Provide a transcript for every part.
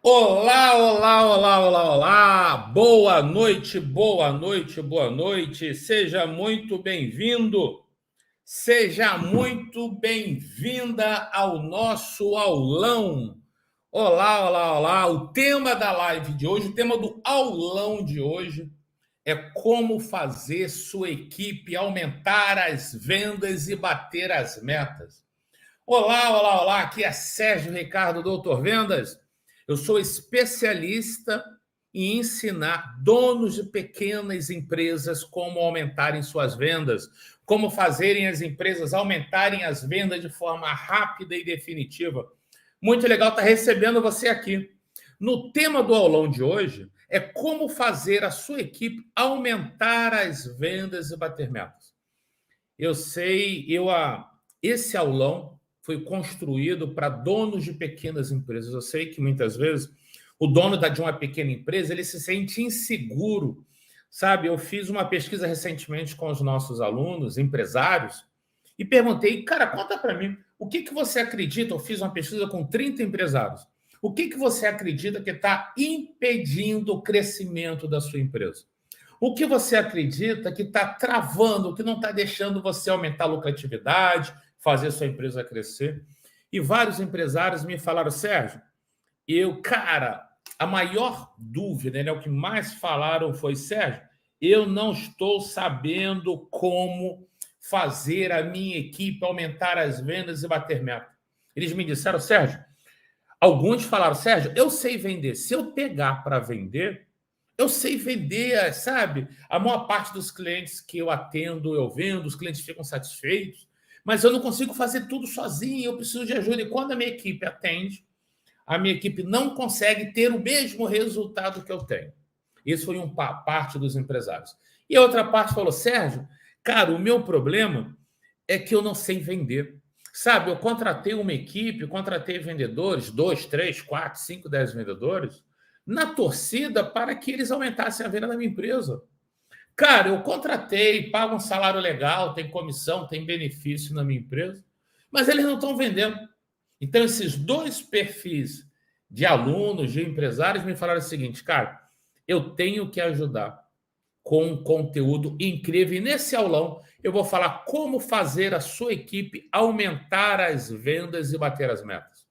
Olá, olá, olá, olá, olá! Boa noite, boa noite, boa noite. Seja muito bem-vindo, seja muito bem-vinda ao nosso aulão. Olá, olá, olá. O tema da live de hoje, o tema do aulão de hoje é como fazer sua equipe aumentar as vendas e bater as metas. Olá, olá, olá, aqui é Sérgio Ricardo, Doutor Vendas. Eu sou especialista em ensinar donos de pequenas empresas como aumentarem suas vendas, como fazerem as empresas aumentarem as vendas de forma rápida e definitiva. Muito legal estar recebendo você aqui. No tema do aulão de hoje é como fazer a sua equipe aumentar as vendas e bater metas. Eu sei, esse aulão foi construído para donos de pequenas empresas. Eu sei que muitas vezes o dono de uma pequena empresa ele se sente inseguro, sabe? Eu fiz uma pesquisa recentemente com os nossos alunos, empresários, e perguntei, cara, conta para mim, o que você acredita? Eu fiz uma pesquisa com 30 empresários. O que você acredita que está impedindo o crescimento da sua empresa? O que você acredita que está travando, que não está deixando você aumentar a lucratividade, fazer sua empresa crescer? E vários empresários me falaram, Sérgio, cara, a maior dúvida, né, o que mais falaram foi, Sérgio, eu não estou sabendo como fazer a minha equipe aumentar as vendas e bater meta. Eles me disseram, Sérgio, alguns falaram, Sérgio, eu sei vender. Se eu pegar para vender, eu sei vender, sabe? A maior parte dos clientes que eu atendo, eu vendo, os clientes ficam satisfeitos, mas eu não consigo fazer tudo sozinho, eu preciso de ajuda. E quando a minha equipe atende, a minha equipe não consegue ter o mesmo resultado que eu tenho. Isso foi uma parte dos empresários. E a outra parte falou, Sérgio, cara, o meu problema é que eu não sei vender. Sabe, eu contratei uma equipe, contratei vendedores, 2, 3, 4, 5, 10 vendedores, na torcida para que eles aumentassem a venda da minha empresa. Cara, eu contratei, pago um salário legal, tem comissão, tem benefício na minha empresa, mas eles não estão vendendo. Então, esses dois perfis de alunos, de empresários, me falaram o seguinte, cara, eu tenho que ajudar com um conteúdo incrível. E nesse aulão, eu vou falar como fazer a sua equipe aumentar as vendas e bater as metas.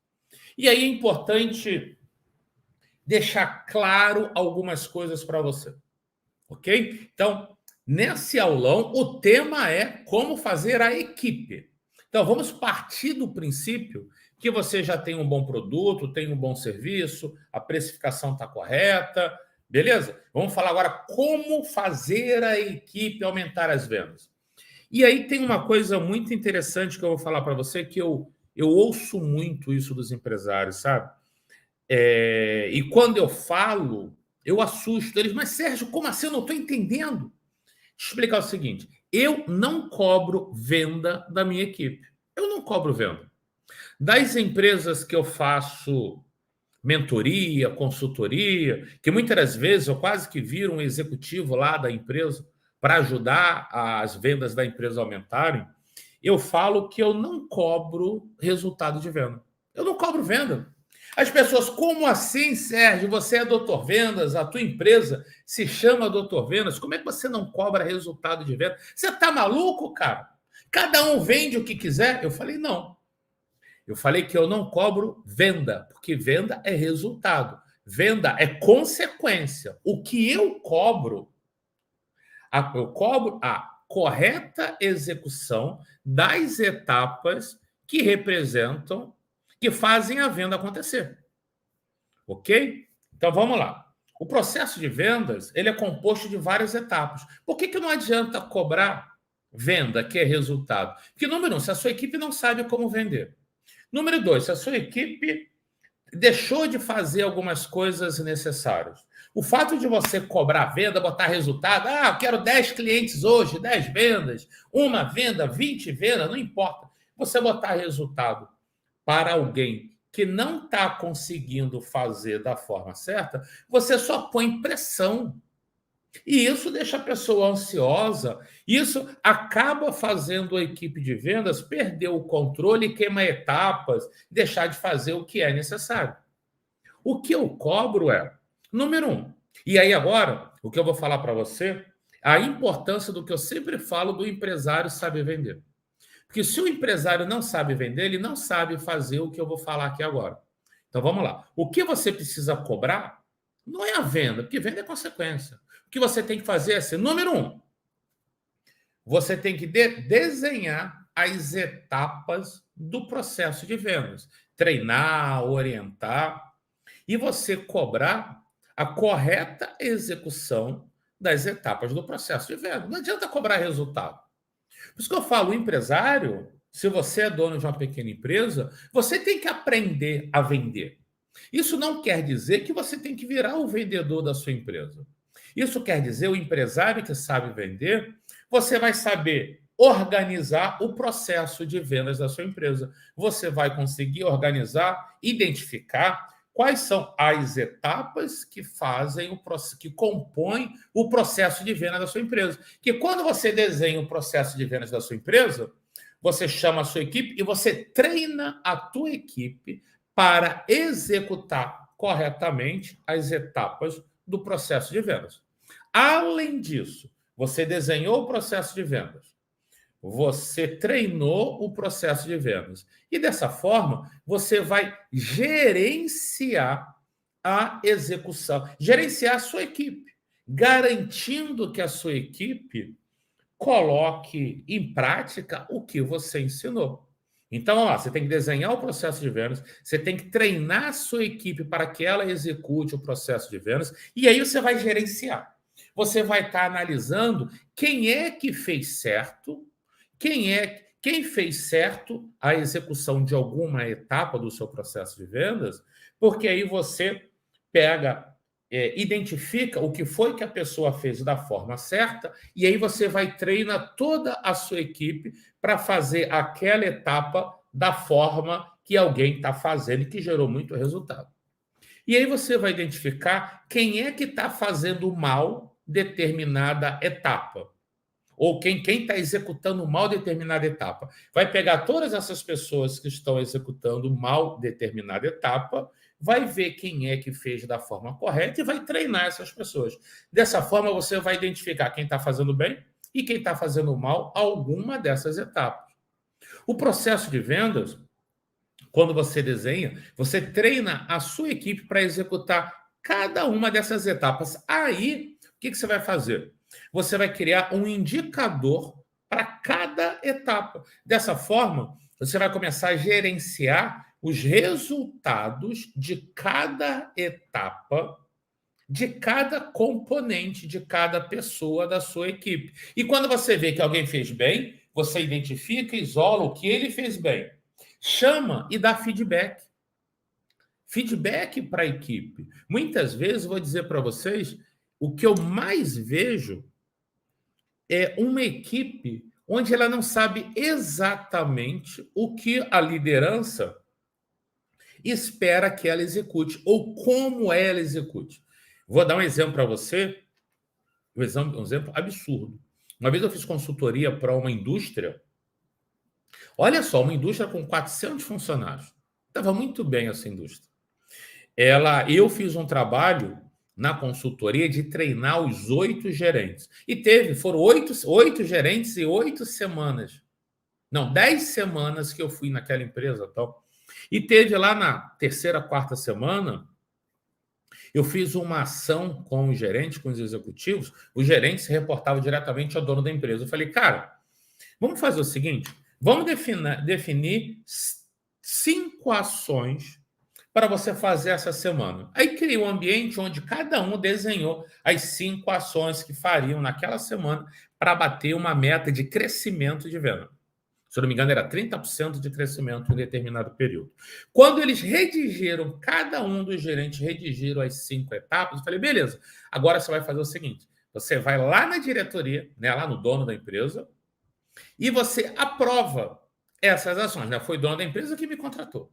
E aí é importante deixar claro algumas coisas para você, ok? Então, nesse aulão, o tema é como fazer a equipe. Então, vamos partir do princípio que você já tem um bom produto, tem um bom serviço, a precificação está correta, beleza? Vamos falar agora como fazer a equipe aumentar as vendas. E aí tem uma coisa muito interessante que eu vou falar para você, que eu ouço muito isso dos empresários, sabe? E quando eu falo, eu assusto eles. Mas, Sérgio, como assim? Eu não estou entendendo. Deixa eu explicar o seguinte. Eu não cobro venda da minha equipe. Eu não cobro venda. Das empresas que eu faço mentoria, consultoria, que muitas das vezes eu quase que viro um executivo lá da empresa para ajudar as vendas da empresa a aumentarem, eu falo que eu não cobro resultado de venda. Eu não cobro venda. As pessoas, como assim, Sérgio? Você é doutor Vendas, a tua empresa se chama doutor Vendas, como é que você não cobra resultado de venda? Você está maluco, cara? Cada um vende o que quiser? Eu falei, não. Eu falei que eu não cobro venda, porque venda é resultado. Venda é consequência. O que eu cobro a correta execução das etapas que representam, que fazem a venda acontecer. Ok? Então vamos lá. O processo de vendas ele é composto de várias etapas. Por que não adianta cobrar venda, que é resultado? Porque, número um, se a sua equipe não sabe como vender. Número dois, se a sua equipe deixou de fazer algumas coisas necessárias. O fato de você cobrar venda, botar resultado, eu quero 10 clientes hoje, 10 vendas, uma venda, 20 vendas, não importa. Você botar resultado para alguém que não está conseguindo fazer da forma certa, você só põe pressão. E isso deixa a pessoa ansiosa, isso acaba fazendo a equipe de vendas perder o controle, queimar etapas, deixar de fazer o que é necessário. O que eu cobro é, número um, e aí agora, o que eu vou falar para você, a importância do que eu sempre falo do empresário saber vender. Porque se o empresário não sabe vender, ele não sabe fazer o que eu vou falar aqui agora. Então vamos lá. O que você precisa cobrar não é a venda, porque venda é consequência. O que você tem que fazer é assim, número um, você tem que desenhar as etapas do processo de vendas. Treinar, orientar e você cobrar a correta execução das etapas do processo de venda. Não adianta cobrar resultado. Por isso que eu falo, o empresário, se você é dono de uma pequena empresa, você tem que aprender a vender. Isso não quer dizer que você tem que virar o vendedor da sua empresa. Isso quer dizer, o empresário que sabe vender, você vai saber organizar o processo de vendas da sua empresa. Você vai conseguir organizar, identificar quais são as etapas que fazem que compõem o processo de venda da sua empresa. Que quando você desenha o processo de vendas da sua empresa, você chama a sua equipe e você treina a tua equipe para executar corretamente as etapas do processo de vendas. Além disso, você desenhou o processo de vendas, você treinou o processo de vendas. E dessa forma, você vai gerenciar a execução, gerenciar a sua equipe, garantindo que a sua equipe coloque em prática o que você ensinou. Então, ó, você tem que desenhar o processo de vendas, você tem que treinar a sua equipe para que ela execute o processo de vendas, e aí você vai gerenciar. Você vai estar analisando quem é que fez certo, quem fez certo a execução de alguma etapa do seu processo de vendas, porque aí você pega, identifica o que foi que a pessoa fez da forma certa, e aí você vai treinar toda a sua equipe para fazer aquela etapa da forma que alguém está fazendo e que gerou muito resultado. E aí você vai identificar quem é que está fazendo mal determinada etapa. Ou quem está executando mal determinada etapa. Vai pegar todas essas pessoas que estão executando mal determinada etapa, vai ver quem é que fez da forma correta e vai treinar essas pessoas. Dessa forma, você vai identificar quem está fazendo bem e quem está fazendo mal alguma dessas etapas. O processo de vendas, quando você desenha, você treina a sua equipe para executar cada uma dessas etapas. Aí, o que você vai fazer? Você vai criar um indicador para cada etapa. Dessa forma, você vai começar a gerenciar os resultados de cada etapa, de cada componente, de cada pessoa da sua equipe. E quando você vê que alguém fez bem, você identifica, isola o que ele fez bem. Chama e dá feedback. Feedback para a equipe. Muitas vezes, vou dizer para vocês, o que eu mais vejo é uma equipe onde ela não sabe exatamente o que a liderança espera que ela execute ou como ela execute. Vou dar um exemplo para você, um exemplo absurdo. Uma vez eu fiz consultoria para uma indústria. Olha só, uma indústria com 400 funcionários. Estava muito bem essa indústria. Eu fiz um trabalho na consultoria de treinar os 8 gerentes. E foram 8 gerentes e 8 semanas. Não, 10 semanas que eu fui naquela empresa. Tal. E teve lá na 3ª, 4ª semana, eu fiz uma ação com os gerentes, com os executivos. Os gerentes se reportavam diretamente ao dono da empresa. Eu falei, cara, vamos fazer o seguinte, vamos definir 5 ações para você fazer essa semana. Aí criei um ambiente onde cada um desenhou as 5 ações que fariam naquela semana para bater uma meta de crescimento de venda. Se eu não me engano, era 30% de crescimento em determinado período. Quando eles redigiram, cada um dos gerentes redigiram as 5 etapas, eu falei, beleza, agora você vai fazer o seguinte, você vai lá na diretoria, né, lá no dono da empresa, e você aprova essas ações. Né? Foi o dono da empresa que me contratou.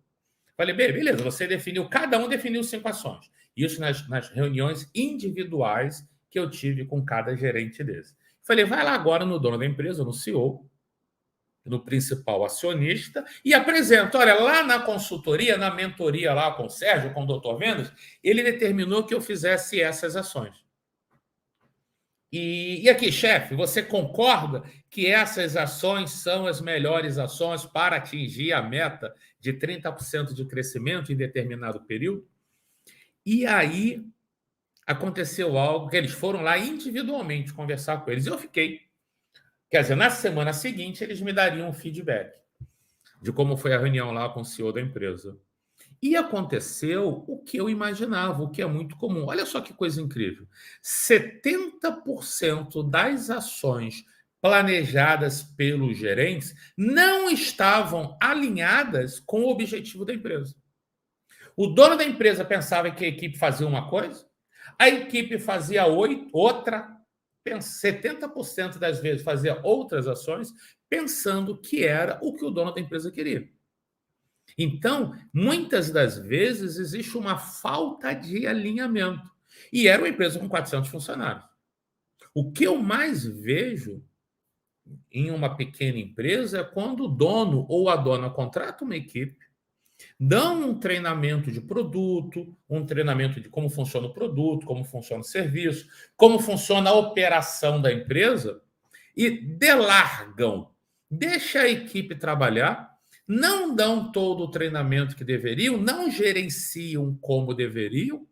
Falei, beleza, cada um definiu 5 ações. Isso nas reuniões individuais que eu tive com cada gerente desse. Falei, vai lá agora no dono da empresa, no CEO, no principal acionista e apresento. Olha, lá na consultoria, na mentoria lá com o Sérgio, com o Dr. Vendas, ele determinou que eu fizesse essas ações. E aqui, chefe, você concorda que essas ações são as melhores ações para atingir a meta de 30% de crescimento em determinado período? E aí aconteceu algo que eles foram lá individualmente conversar com eles. Eu fiquei. Quer dizer, na semana seguinte, eles me dariam um feedback de como foi a reunião lá com o CEO da empresa. E aconteceu o que eu imaginava, o que é muito comum. Olha só que coisa incrível. 70% das ações planejadas pelos gerentes não estavam alinhadas com o objetivo da empresa. O dono da empresa pensava que a equipe fazia uma coisa, a equipe fazia outra, 70% das vezes fazia outras ações, pensando que era o que o dono da empresa queria. Então, muitas das vezes, existe uma falta de alinhamento. E era uma empresa com 400 funcionários. O que eu mais vejo em uma pequena empresa é quando o dono ou a dona contrata uma equipe, dão um treinamento de produto, um treinamento de como funciona o produto, como funciona o serviço, como funciona a operação da empresa, e delargam, deixa a equipe trabalhar, não dão todo o treinamento que deveriam, não gerenciam como deveriam,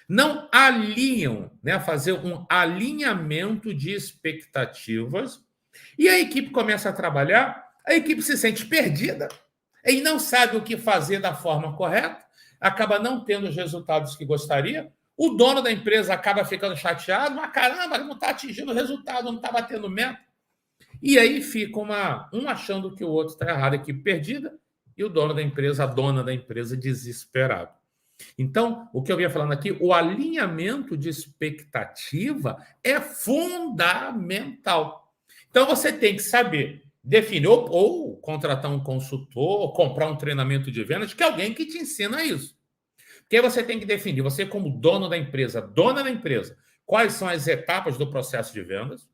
não alinham, né, fazer um alinhamento de expectativas, e a equipe começa a trabalhar, a equipe se sente perdida, e não sabe o que fazer da forma correta, acaba não tendo os resultados que gostaria, o dono da empresa acaba ficando chateado, mas caramba, não está atingindo o resultado, não está batendo meta. E aí fica um achando que o outro está errado, a equipe perdida, e o dono da empresa, a dona da empresa, desesperado. Então, o que eu vinha falando aqui, o alinhamento de expectativa é fundamental. Então, você tem que saber definir, ou contratar um consultor, ou comprar um treinamento de vendas, que é alguém que te ensina isso. Porque aí você tem que definir, você como dono da empresa, dona da empresa, quais são as etapas do processo de vendas.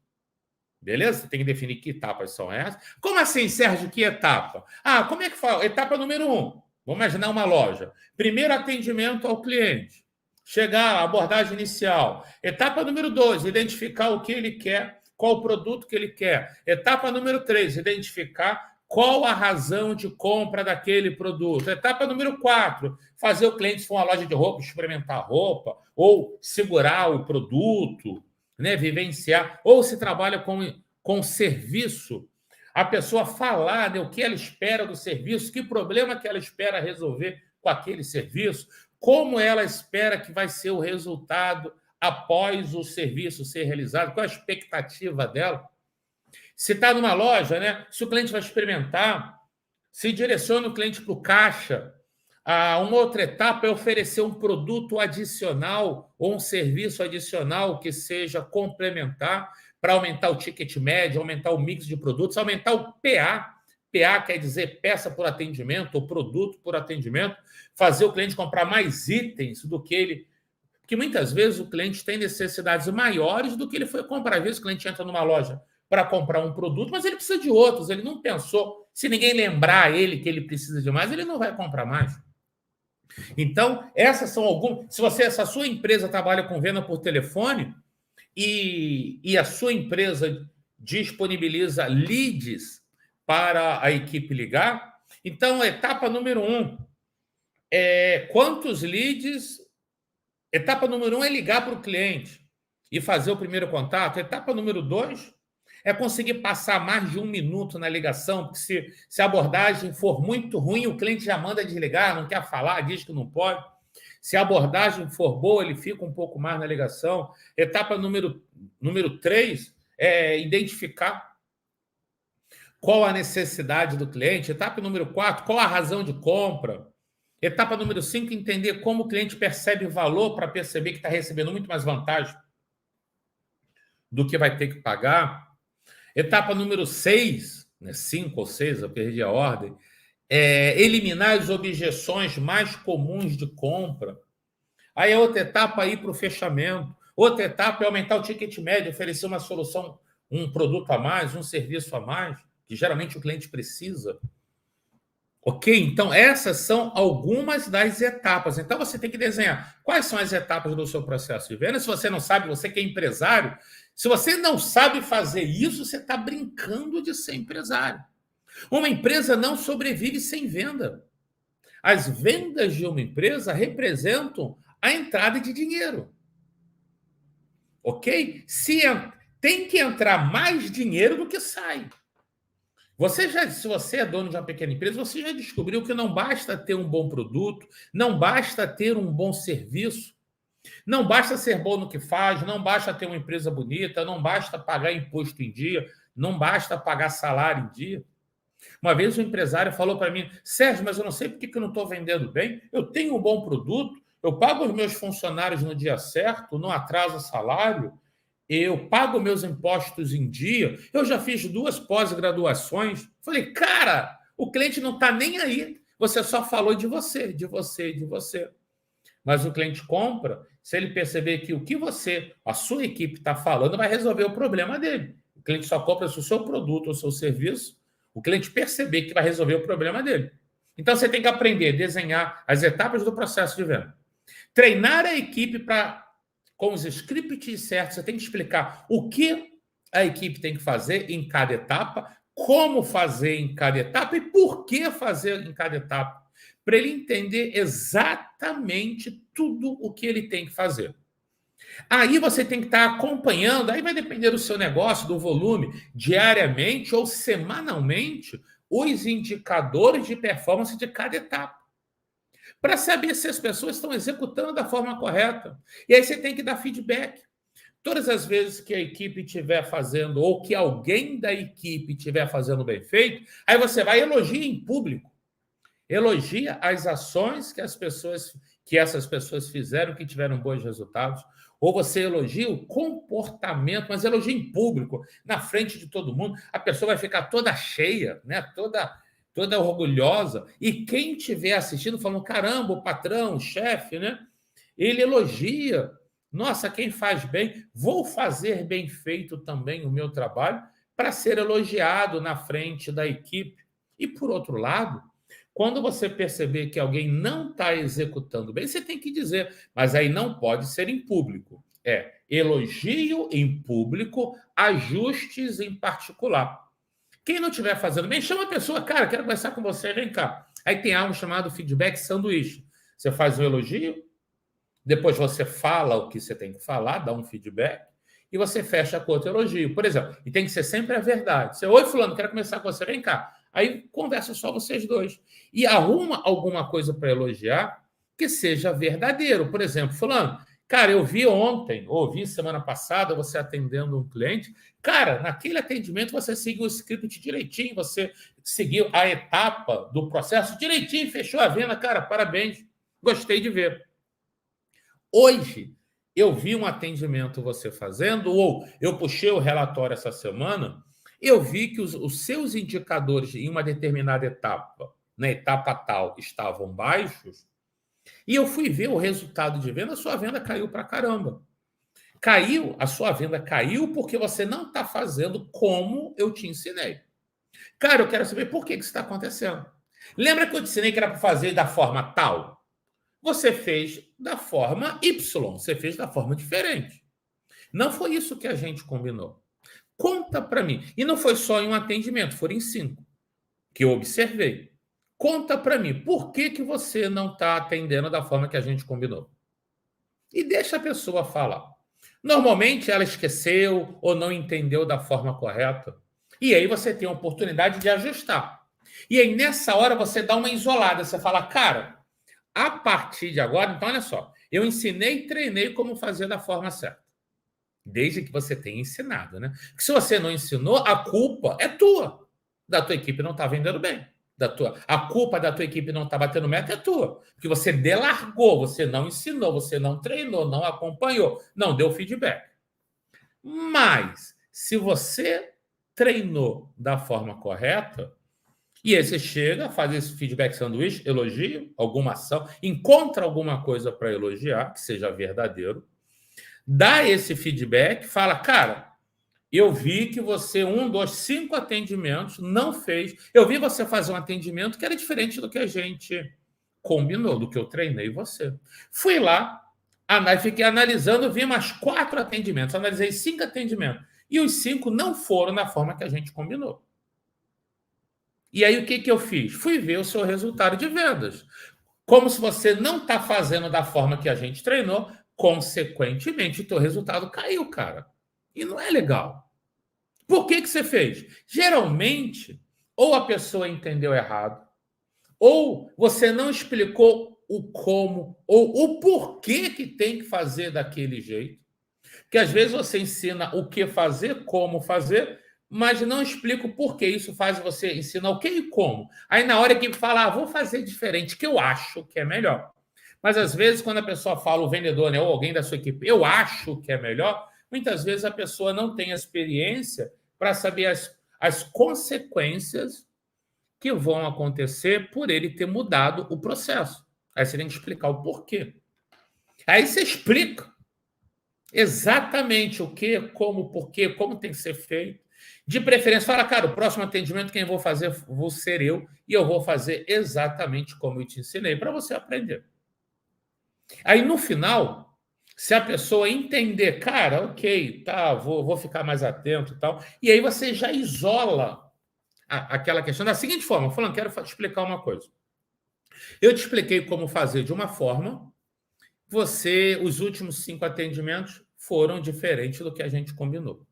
Beleza? Você tem que definir que etapas são essas. Como assim, Sérgio, que etapa? Como é que fala? Etapa número 1. Vamos imaginar uma loja. Primeiro atendimento ao cliente. Chegar à abordagem inicial. Etapa número 2, identificar o que ele quer, qual o produto que ele quer. Etapa número 3, identificar qual a razão de compra daquele produto. Etapa número 4, fazer o cliente, se for uma loja de roupa, experimentar a roupa, ou segurar o produto, né, vivenciar, ou se trabalha com serviço, a pessoa falar, né, o que ela espera do serviço, que problema que ela espera resolver com aquele serviço, como ela espera que vai ser o resultado após o serviço ser realizado, qual a expectativa dela. Se está numa loja, né, se o cliente vai experimentar, se direciona o cliente para o caixa. Uma outra etapa é oferecer um produto adicional ou um serviço adicional que seja complementar para aumentar o ticket médio, aumentar o mix de produtos, aumentar o PA. PA quer dizer peça por atendimento ou produto por atendimento, fazer o cliente comprar mais itens do que ele... Porque muitas vezes o cliente tem necessidades maiores do que ele foi comprar. Às vezes o cliente entra numa loja para comprar um produto, mas ele precisa de outros, ele não pensou. Se ninguém lembrar ele que ele precisa de mais, ele não vai comprar mais. Então, essas são algumas. Se a sua empresa trabalha com venda por telefone e a sua empresa disponibiliza leads para a equipe ligar, então, etapa número 1 é quantos leads. Etapa número 1 é ligar para o cliente e fazer o primeiro contato. Etapa número 2 é conseguir passar mais de 1 minuto na ligação, porque se a abordagem for muito ruim, o cliente já manda desligar, não quer falar, diz que não pode. Se a abordagem for boa, ele fica um pouco mais na ligação. Etapa número 3 é identificar qual a necessidade do cliente. Etapa número 4, qual a razão de compra. Etapa número 5, entender como o cliente percebe valor para perceber que está recebendo muito mais vantagem do que vai ter que pagar. Etapa número 6, né, 5 ou 6, eu perdi a ordem, é eliminar as objeções mais comuns de compra. Aí a outra etapa é ir para o fechamento. Outra etapa é aumentar o ticket médio, oferecer uma solução, um produto a mais, um serviço a mais. que geralmente o cliente precisa. Ok? Então, essas são algumas das etapas. Então, você tem que desenhar quais são as etapas do seu processo de venda. Se você não sabe, você que é empresário, se você não sabe fazer isso, você está brincando de ser empresário. Uma empresa não sobrevive sem venda. As vendas de uma empresa representam a entrada de dinheiro. Ok? Tem que entrar mais dinheiro do que sai. Se você é dono de uma pequena empresa, você já descobriu que não basta ter um bom produto, não basta ter um bom serviço, não basta ser bom no que faz, não basta ter uma empresa bonita, não basta pagar imposto em dia, não basta pagar salário em dia. Uma vez um empresário falou para mim: Sérgio, mas eu não sei por que eu não estou vendendo bem. Eu tenho um bom produto, eu pago os meus funcionários no dia certo, não atraso salário, eu pago meus impostos em dia, eu já fiz 2 pós-graduações. Falei, cara, o cliente não está nem aí. Você só falou de você, de você, de você. Mas o cliente compra se ele perceber que o que a sua equipe está falando, vai resolver o problema dele. O cliente só compra se o seu produto ou o seu serviço, o cliente perceber que vai resolver o problema dele. Então, você tem que aprender a desenhar as etapas do processo de venda. Treinar a equipe com os scripts certos, você tem que explicar o que a equipe tem que fazer em cada etapa, como fazer em cada etapa e por que fazer em cada etapa, para ele entender exatamente tudo o que ele tem que fazer. Aí você tem que estar acompanhando, aí vai depender do seu negócio, do volume, diariamente ou semanalmente, os indicadores de performance de cada etapa, para saber se as pessoas estão executando da forma correta. E aí você tem que dar feedback. Todas as vezes que a equipe estiver fazendo, ou que alguém da equipe estiver fazendo bem feito, aí você vai e elogia em público. Elogia as ações que essas pessoas fizeram, que tiveram bons resultados. Ou você elogia o comportamento, mas elogia em público, na frente de todo mundo. A pessoa vai ficar toda cheia, né? toda orgulhosa. E quem estiver assistindo, falando, caramba, o patrão, o chefe, né? Ele elogia. Nossa, quem faz bem, vou fazer bem feito também o meu trabalho para ser elogiado na frente da equipe. E, por outro lado, quando você perceber que alguém não está executando bem, você tem que dizer, mas aí não pode ser em público. É elogio em público, ajustes em particular. Quem não estiver fazendo bem, chama a pessoa, cara, quero conversar com você, vem cá. Aí tem algo chamado feedback sanduíche. Você faz um elogio, depois você fala o que você tem que falar, dá um feedback, e você fecha com outro elogio. Por exemplo, e tem que ser sempre a verdade. Você, oi, fulano, quero conversar com você, vem cá. Aí conversa só vocês dois. E arruma alguma coisa para elogiar que seja verdadeiro. Por exemplo, fulano, cara, eu vi ontem, ouvi semana passada, você atendendo um cliente. Cara, naquele atendimento você seguiu o script direitinho, você seguiu a etapa do processo direitinho, fechou a venda. Cara, parabéns, gostei de ver. Hoje, eu vi um atendimento você fazendo, ou eu puxei o relatório essa semana, eu vi que os seus indicadores em uma determinada etapa, na etapa tal, estavam baixos, e eu fui ver o resultado de venda, a sua venda caiu para caramba. A sua venda caiu porque você não está fazendo como eu te ensinei. Cara, eu quero saber por que isso está acontecendo. Lembra que eu te ensinei que era para fazer da forma tal? Você fez da forma Y, você fez da forma diferente. Não foi isso que a gente combinou. Conta para mim. E não foi só em um atendimento, foram em 5 que eu observei. Conta para mim, por que você não está atendendo da forma que a gente combinou? E deixa a pessoa falar. Normalmente ela esqueceu ou não entendeu da forma correta. E aí você tem a oportunidade de ajustar. E aí nessa hora você dá uma isolada, você fala, cara, a partir de agora, então olha só, eu ensinei e treinei como fazer da forma certa. Desde que você tenha ensinado, né? Porque se você não ensinou, a culpa é tua. Da tua equipe não está vendendo bem. A culpa da tua equipe não está batendo meta é tua. Porque você delargou, você não ensinou, você não treinou, não acompanhou, não deu feedback. Mas, se você treinou da forma correta, e aí você chega, faz esse feedback sanduíche, elogio, alguma ação, encontra alguma coisa para elogiar, que seja verdadeiro, dá esse feedback, fala, cara, Eu vi que você, 5 atendimentos, não fez. Eu vi você fazer um atendimento que era diferente do que a gente combinou, do que eu treinei você. Fui lá, fiquei analisando, vi mais 4 atendimentos, analisei 5 atendimentos. E os 5 não foram na forma que a gente combinou. E aí, o que eu fiz? Fui ver o seu resultado de vendas. Como se você não está fazendo da forma que a gente treinou, consequentemente, o teu resultado caiu, cara. E não é legal. Por que você fez? Geralmente, ou a pessoa entendeu errado, ou você não explicou o como, ou o porquê que tem que fazer daquele jeito. Que às vezes você ensina o que fazer, como fazer, mas não explica o porquê. Isso faz você ensinar o que e como. Aí na hora que fala, vou fazer diferente, que eu acho que é melhor. Mas às vezes, quando a pessoa fala, o vendedor, né, ou alguém da sua equipe, eu acho que é melhor, muitas vezes a pessoa não tem a experiência para saber as consequências que vão acontecer por ele ter mudado o processo. Aí você tem que explicar o porquê. Aí você explica exatamente o que, como, porquê, como tem que ser feito. De preferência, fala, cara, o próximo atendimento quem vou fazer vou ser eu e eu vou fazer exatamente como eu te ensinei para você aprender. Aí no final, se a pessoa entender, cara, ok, tá, vou ficar mais atento e tal, e aí você já isola aquela questão da seguinte forma, falando, quero te explicar uma coisa. Eu te expliquei como fazer de uma forma, os últimos 5 atendimentos foram diferentes do que a gente combinou.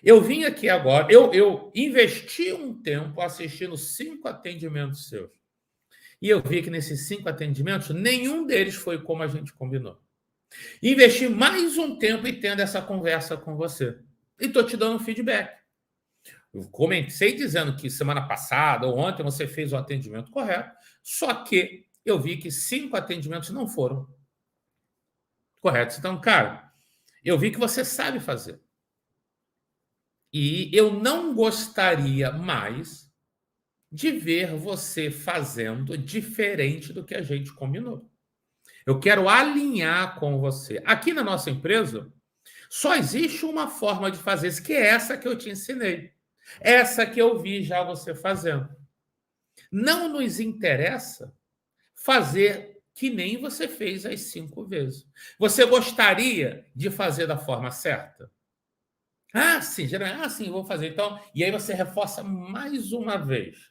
Eu vim aqui agora, eu investi um tempo assistindo 5 atendimentos seus. E eu vi que nesses 5 atendimentos, nenhum deles foi como a gente combinou. Investi mais um tempo e tendo essa conversa com você. E estou te dando um feedback. Eu comecei dizendo que semana passada ou ontem você fez o atendimento correto, só que eu vi que 5 atendimentos não foram corretos. Então, cara, eu vi que você sabe fazer. E eu não gostaria mais de ver você fazendo diferente do que a gente combinou. Eu quero alinhar com você. Aqui na nossa empresa, só existe uma forma de fazer isso, que é essa que eu te ensinei. Essa que eu vi já você fazendo. Não nos interessa fazer que nem você fez as 5 vezes. Você gostaria de fazer da forma certa? Sim, sim, vou fazer. Então, e aí você reforça mais uma vez.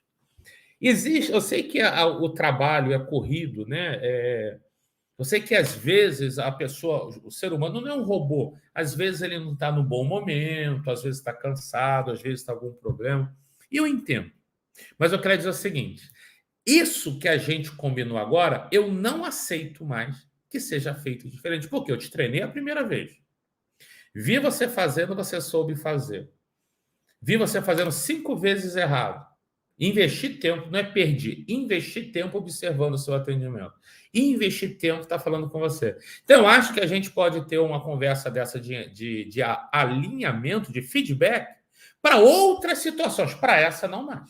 Existe, eu sei que o trabalho é corrido, né? Eu sei que às vezes a pessoa, o ser humano não é um robô. Às vezes ele não está no bom momento, às vezes está cansado, às vezes está algum problema. E eu entendo. Mas eu quero dizer o seguinte: isso que a gente combinou agora, eu não aceito mais que seja feito diferente, porque eu te treinei a primeira vez. Vi você fazendo, você soube fazer. Vi você fazendo 5 vezes errado. Investir tempo, não é perder, investir tempo observando o seu atendimento. Investir tempo está falando com você. Então, eu acho que a gente pode ter uma conversa dessa de alinhamento, de feedback, para outras situações. Para essa, não mais.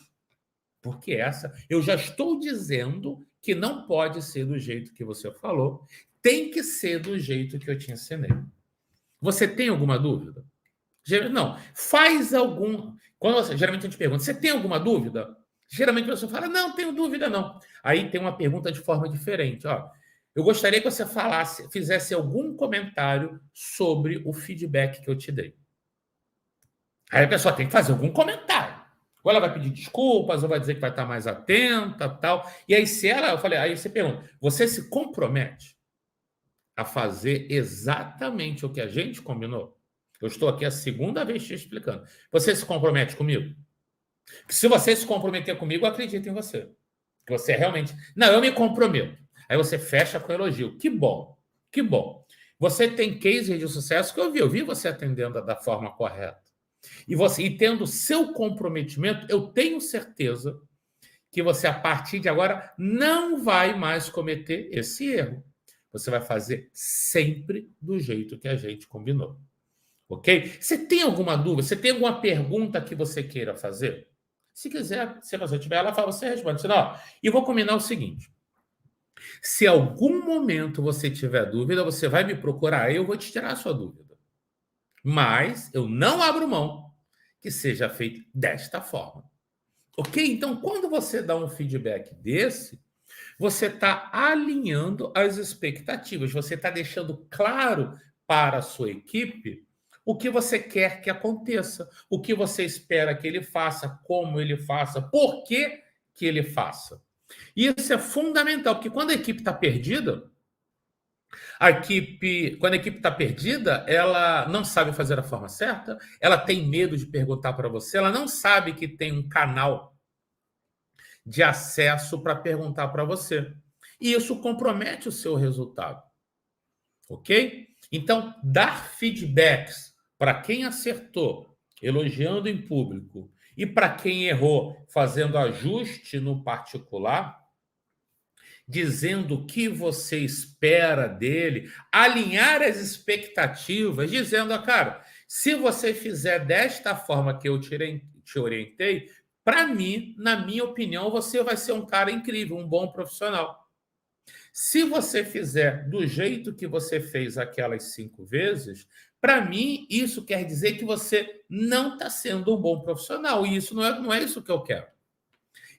Porque essa, eu já estou dizendo que não pode ser do jeito que você falou, tem que ser do jeito que eu te ensinei. Você tem alguma dúvida? Não, faz algum. Geralmente a gente pergunta, você tem alguma dúvida? Geralmente a pessoa fala, não, tenho dúvida, não. Aí tem uma pergunta de forma diferente. Ó, eu gostaria que você fizesse algum comentário sobre o feedback que eu te dei. Aí a pessoa tem que fazer algum comentário. Ou ela vai pedir desculpas, ou vai dizer que vai estar mais atenta, tal. E aí, aí você pergunta, você se compromete a fazer exatamente o que a gente combinou? Eu estou aqui a segunda vez te explicando. Você se compromete comigo? Se você se comprometer comigo, eu acredito em você. Que você realmente. Não, eu me comprometo. Aí você fecha com elogio. Que bom, que bom. Você tem cases de sucesso que eu vi você atendendo da forma correta. E tendo seu comprometimento, eu tenho certeza que você, a partir de agora, não vai mais cometer esse erro. Você vai fazer sempre do jeito que a gente combinou. Ok? Você tem alguma dúvida? Você tem alguma pergunta que você queira fazer? Se quiser, se você tiver, ela fala, você responde. Senão, e vou combinar o seguinte: se algum momento você tiver dúvida, você vai me procurar, eu vou te tirar a sua dúvida. mas eu não abro mão que seja feito desta forma. Ok? Então, quando você dá um feedback desse, você está alinhando as expectativas, você está deixando claro para a sua equipe o que você quer que aconteça, o que você espera que ele faça, como ele faça, por que ele faça. E isso é fundamental, porque quando a equipe está perdida, quando a equipe está perdida, ela não sabe fazer a forma certa, ela tem medo de perguntar para você, ela não sabe que tem um canal de acesso para perguntar para você. E isso compromete o seu resultado. Ok? Então, dar feedbacks para quem acertou, elogiando em público, e para quem errou, fazendo ajuste no particular, dizendo o que você espera dele, alinhar as expectativas, dizendo, cara, se você fizer desta forma que eu te orientei, para mim, na minha opinião, você vai ser um cara incrível, um bom profissional. Se você fizer do jeito que você fez aquelas 5 vezes, para mim, isso quer dizer que você não está sendo um bom profissional. E isso não é isso que eu quero.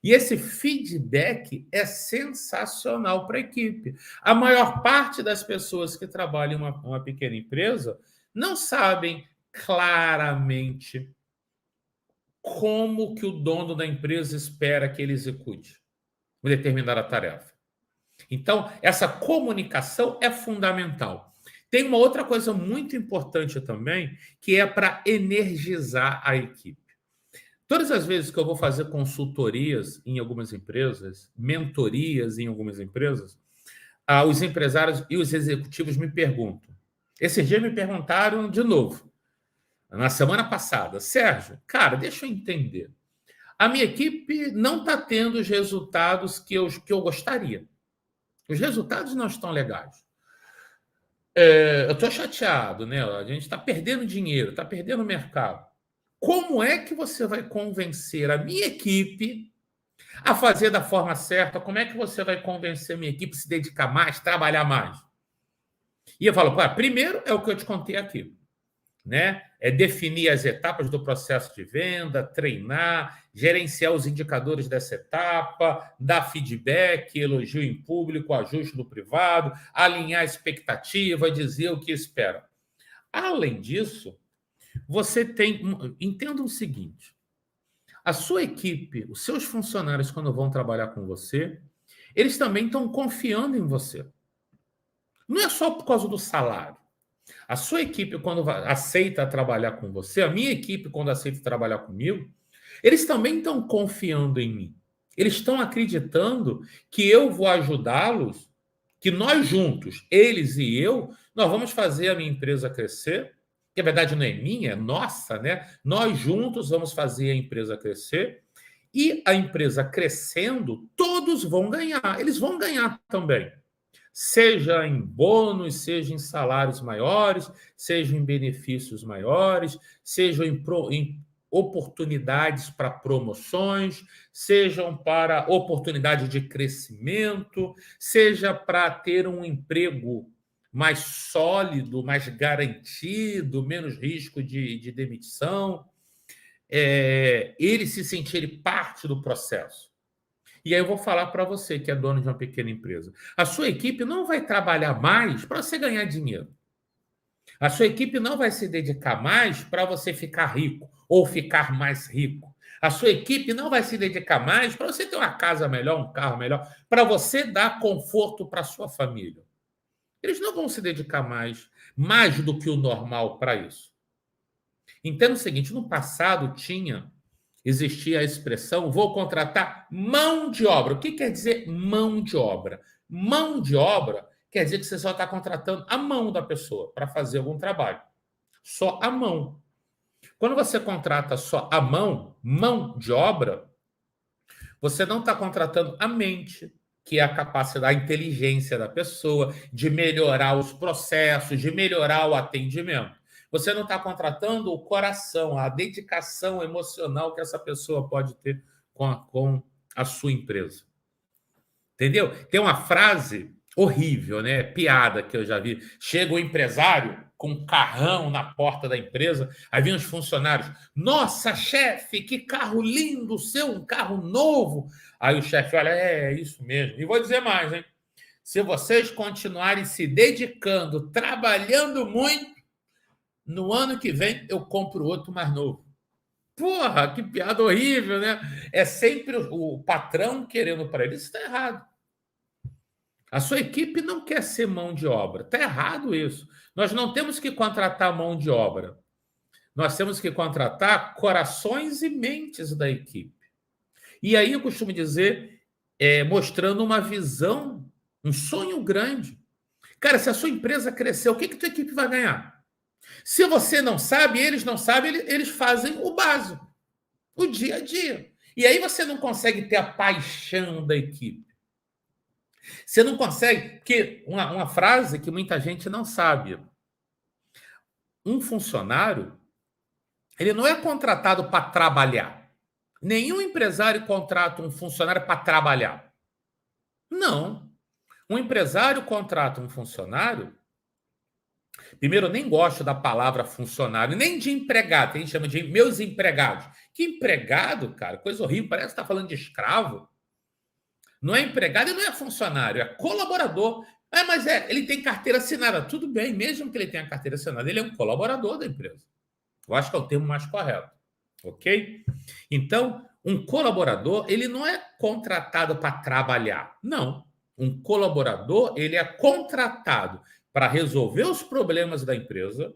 E esse feedback é sensacional para a equipe. A maior parte das pessoas que trabalham em uma pequena empresa não sabem claramente como que o dono da empresa espera que ele execute uma determinada tarefa. Então, essa comunicação é fundamental. Tem uma outra coisa muito importante também, que é para energizar a equipe. Todas as vezes que eu vou fazer consultorias em algumas empresas, mentorias em algumas empresas, os empresários e os executivos me perguntam. Esses dias me perguntaram de novo, na semana passada, Sérgio, cara, deixa eu entender. A minha equipe não está tendo os resultados que eu gostaria. Os resultados não estão legais. Eu estou chateado, né? A gente está perdendo dinheiro, está perdendo mercado. Como é que você vai convencer a minha equipe a fazer da forma certa? Como é que você vai convencer a minha equipe a se dedicar mais, trabalhar mais? E eu falo, primeiro é o que eu te contei aqui, né? É definir as etapas do processo de venda, treinar, gerenciar os indicadores dessa etapa, dar feedback, elogio em público, ajuste no privado, alinhar a expectativa, dizer o que espera. Além disso, você tem... Entenda o seguinte, a sua equipe, os seus funcionários, quando vão trabalhar com você, eles também estão confiando em você. Não é só por causa do salário. A sua equipe, quando aceita trabalhar com você, a minha equipe, quando aceita trabalhar comigo, eles também estão confiando em mim. Eles estão acreditando que eu vou ajudá-los, que nós juntos, eles e eu, nós vamos fazer a minha empresa crescer, que a verdade não é minha, é nossa, né? Nós juntos vamos fazer a empresa crescer, e a empresa crescendo, todos vão ganhar, eles vão ganhar também. Seja em bônus, seja em salários maiores, seja em benefícios maiores, seja em oportunidades para promoções, sejam para oportunidade de crescimento, seja para ter um emprego mais sólido, mais garantido, menos risco de demissão, eles se sentirem parte do processo. E aí eu vou falar para você que é dono de uma pequena empresa. A sua equipe não vai trabalhar mais para você ganhar dinheiro. A sua equipe não vai se dedicar mais para você ficar rico ou ficar mais rico. A sua equipe não vai se dedicar mais para você ter uma casa melhor, um carro melhor, para você dar conforto para a sua família. Eles não vão se dedicar mais do que o normal para isso. Entenda o seguinte, no passado existia a expressão vou contratar mão de obra. O que quer dizer mão de obra? Mão de obra quer dizer que você só está contratando a mão da pessoa para fazer algum trabalho. Só a mão. Quando você contrata só a mão de obra, você não está contratando a mente, que é a capacidade, a inteligência da pessoa, de melhorar os processos, de melhorar o atendimento. Você não está contratando o coração, a dedicação emocional que essa pessoa pode ter com a sua empresa. Entendeu? Tem uma frase Horrível, né? Piada que eu já vi. Chega o empresário com um carrão na porta da empresa, aí vem os funcionários. Nossa, chefe, que carro lindo seu, um carro novo. Aí o chefe olha, é isso mesmo. E vou dizer mais, hein? Se vocês continuarem se dedicando, trabalhando muito, no ano que vem eu compro outro mais novo. Porra, que piada horrível, né? É sempre o patrão querendo para ele. Isso está errado. A sua equipe não quer ser mão de obra. Está errado isso. Nós não temos que contratar mão de obra. Nós temos que contratar corações e mentes da equipe. E aí eu costumo dizer, mostrando uma visão, um sonho grande. Cara, se a sua empresa crescer, o que a tua equipe vai ganhar? Se você não sabe, eles não sabem, eles fazem o básico, o dia a dia. E aí você não consegue ter a paixão da equipe. Você não consegue, porque uma frase que muita gente não sabe. Um funcionário, ele não é contratado para trabalhar. Nenhum empresário contrata um funcionário para trabalhar. Não. Um empresário contrata um funcionário. Primeiro, eu nem gosto da palavra funcionário, nem de empregado. A gente chama de meus empregados. Que empregado, cara? Coisa horrível. Parece que está falando de escravo. Não é empregado e não é funcionário, é colaborador. Mas ele tem carteira assinada. Tudo bem, mesmo que ele tenha carteira assinada, ele é um colaborador da empresa. Eu acho que é o termo mais correto. Ok? Então, um colaborador, ele não é contratado para trabalhar. Não. Um colaborador, ele é contratado para resolver os problemas da empresa,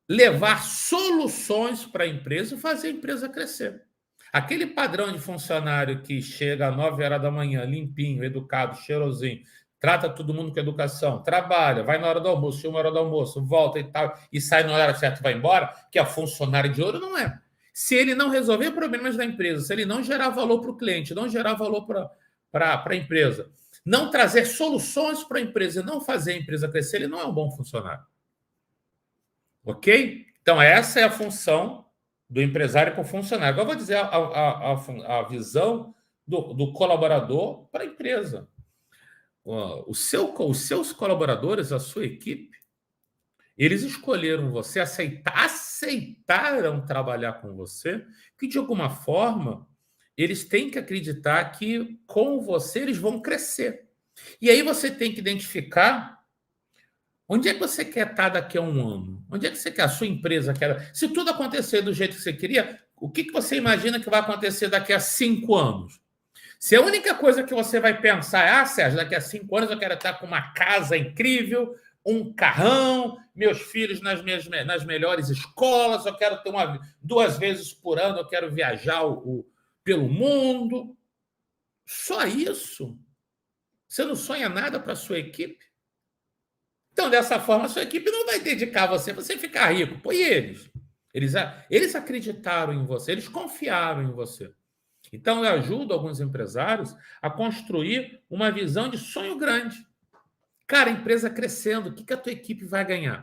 levar soluções para a empresa e fazer a empresa crescer. Aquele padrão de funcionário que chega às 9 horas da manhã, limpinho, educado, cheirosinho, trata todo mundo com educação, trabalha, vai na hora do almoço, chega uma hora do almoço, volta e tal, e sai na hora certa e vai embora, que é funcionário de ouro, não é. Se ele não resolver problemas da empresa, se ele não gerar valor para o cliente, não gerar valor para a empresa, não trazer soluções para a empresa e não fazer a empresa crescer, ele não é um bom funcionário. Ok? Então, essa é a função do empresário com o funcionário. Agora, eu vou dizer a visão do colaborador para a empresa. Os seus colaboradores, a sua equipe, eles escolheram você, aceitaram trabalhar com você, que de alguma forma eles têm que acreditar que com você eles vão crescer. E aí você tem que identificar onde é que você quer estar daqui a um ano? Onde é que você quer a sua empresa quer? Se tudo acontecer do jeito que você queria, o que você imagina que vai acontecer daqui a 5 anos? Se a única coisa que você vai pensar é, Sérgio, daqui a 5 anos eu quero estar com uma casa incrível, um carrão, meus filhos nas melhores escolas, eu quero ter 2 vezes por ano, eu quero viajar pelo mundo. Só isso? Você não sonha nada para a sua equipe? Então, dessa forma, a sua equipe não vai dedicar a você ficar rico. Pô, e eles? Eles acreditaram em você, eles confiaram em você. Então, eu ajudo alguns empresários a construir uma visão de sonho grande. Cara, a empresa crescendo, o que a tua equipe vai ganhar?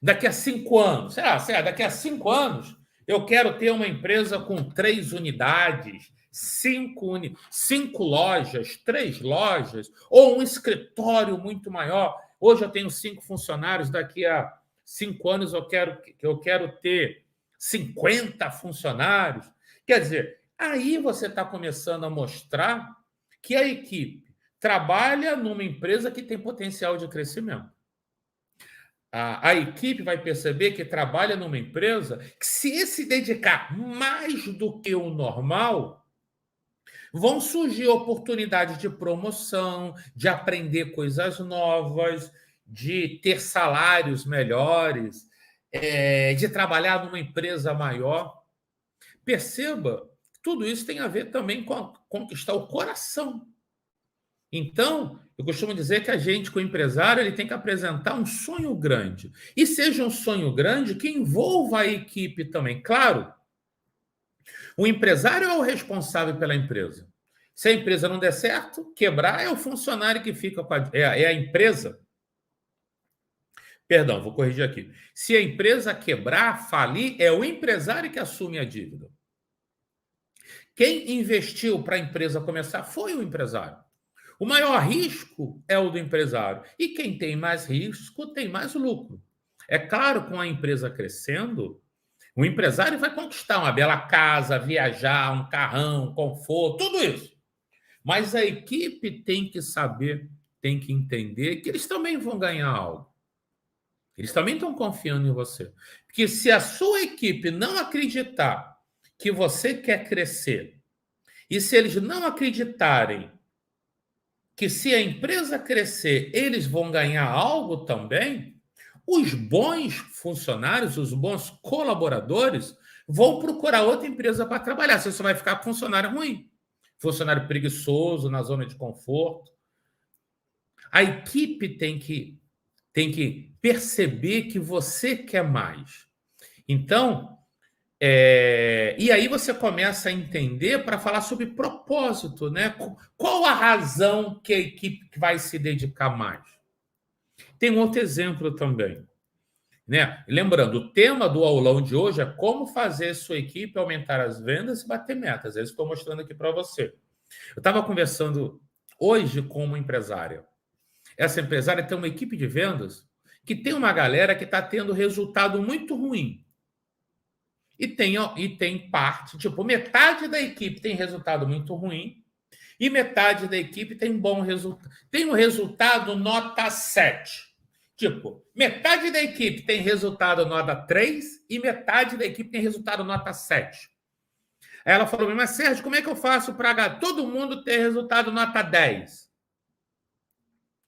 Daqui a 5 anos, daqui a 5 anos, eu quero ter uma empresa com 3 unidades, 5 lojas, 3 lojas, ou um escritório muito maior. Hoje eu tenho 5 funcionários, daqui a 5 anos eu quero ter 50 funcionários. Quer dizer, aí você está começando a mostrar que a equipe trabalha numa empresa que tem potencial de crescimento. A equipe vai perceber que trabalha numa empresa que, se dedicar mais do que o normal, vão surgir oportunidades de promoção, de aprender coisas novas, de ter salários melhores, de trabalhar numa empresa maior. Perceba, tudo isso tem a ver também com conquistar o coração. Então, eu costumo dizer que a gente, com o empresário, ele tem que apresentar um sonho grande. E seja um sonho grande que envolva a equipe também. Claro, o empresário é o responsável pela empresa. Se a empresa não der certo, quebrar é o funcionário que fica com a empresa. Perdão, vou corrigir aqui. Se a empresa quebrar, falir, é o empresário que assume a dívida. Quem investiu para a empresa começar foi o empresário. O maior risco é o do empresário. E quem tem mais risco tem mais lucro. É claro, com a empresa crescendo, o empresário vai conquistar uma bela casa, viajar, um carrão, conforto, tudo isso. Mas a equipe tem que saber, tem que entender que eles também vão ganhar algo. Eles também estão confiando em você. Porque se a sua equipe não acreditar que você quer crescer, e se eles não acreditarem que se a empresa crescer, eles vão ganhar algo também, os bons funcionários, os bons colaboradores vão procurar outra empresa para trabalhar. Você só vai ficar com funcionário ruim, funcionário preguiçoso, na zona de conforto. A equipe tem que perceber que você quer mais. Então, e aí você começa a entender para falar sobre propósito, né? Qual a razão que a equipe vai se dedicar mais? Tem um outro exemplo também, né? Lembrando, o tema do aulão de hoje é como fazer sua equipe aumentar as vendas e bater metas. É isso que estou mostrando aqui para você. Eu estava conversando hoje com uma empresária. Essa empresária tem uma equipe de vendas que tem uma galera que está tendo resultado muito ruim. E tem parte, tipo, metade da equipe tem resultado muito ruim e metade da equipe tem bom resultado. Tem um resultado nota 7. Tipo, metade da equipe tem resultado nota 3 e metade da equipe tem resultado nota 7. Aí ela falou, mas Sérgio, como é que eu faço para todo mundo ter resultado nota 10?